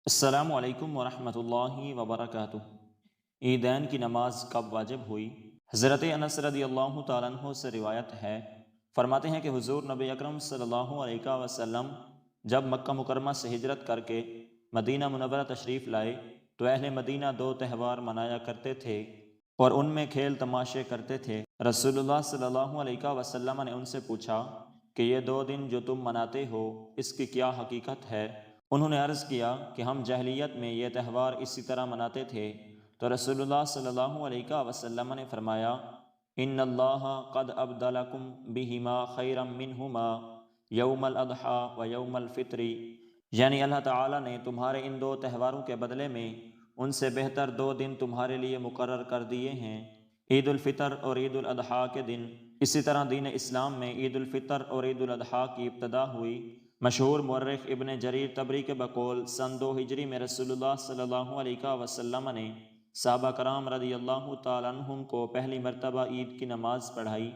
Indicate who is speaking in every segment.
Speaker 1: السلام علیکم ورحمۃ اللہ وبرکاتہ۔ عیدین کی نماز کب واجب ہوئی؟ حضرت انس رضی اللہ تعالیٰ عنہ سے روایت ہے، فرماتے ہیں کہ حضور نبی اکرم صلی اللہ علیہ وسلم جب مکہ مکرمہ سے ہجرت کر کے مدینہ منورہ تشریف لائے تو اہل مدینہ دو تہوار منایا کرتے تھے اور ان میں کھیل تماشے کرتے تھے۔ رسول اللہ صلی اللہ علیہ وسلم نے ان سے پوچھا کہ یہ دو دن جو تم مناتے ہو اس کی کیا حقیقت ہے؟ انہوں نے عرض کیا کہ ہم جاہلیت میں یہ تہوار اسی طرح مناتے تھے، تو رسول اللہ صلی اللہ علیہ وسلم نے فرمایا، ان اللہ قد ابدلکم بہما خیرا منہما یوم الاضحیٰ و یوم الفطر، یعنی اللہ تعالیٰ نے تمہارے ان دو تہواروں کے بدلے میں ان سے بہتر دو دن تمہارے لیے مقرر کر دیے ہیں، عید الفطر اور عید الاضحیٰ کے دن۔ اسی طرح دین اسلام میں عید الفطر اور عید الاضحیٰ کی ابتدا ہوئی۔ مشہور مورخ ابن جریر طبری کے بقول سن 2 ہجری میں رسول اللہ صلی اللہ علیہ وسلم نے صحابہ کرام رضی اللہ تعالیٰ عنہم کو پہلی مرتبہ عید کی نماز پڑھائی۔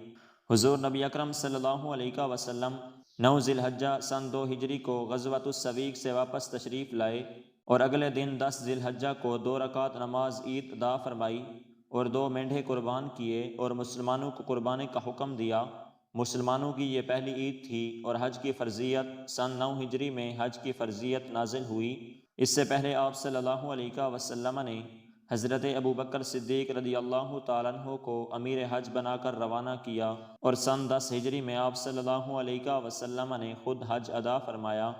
Speaker 1: حضور نبی اکرم صلی اللہ علیہ وسلم 9 ذی الحجہ سن 2 ہجری کو غزوۃ السویق سے واپس تشریف لائے اور اگلے دن 10 ذی الحجہ کو 2 رکعت نماز عید ادا فرمائی اور 2 مینڈھے قربان کیے اور مسلمانوں کو قربانی کا حکم دیا۔ مسلمانوں کی یہ پہلی عید تھی اور حج کی فرضیت سن 9 ہجری میں حج کی فرضیت نازل ہوئی۔ اس سے پہلے آپ صلی اللہ علیہ وسلم نے حضرت ابوبکر صدیق رضی اللہ تعالیٰ عنہ کو امیر حج بنا کر روانہ کیا اور سن 10 ہجری میں آپ صلی اللہ علیہ وسلم نے خود حج ادا فرمایا۔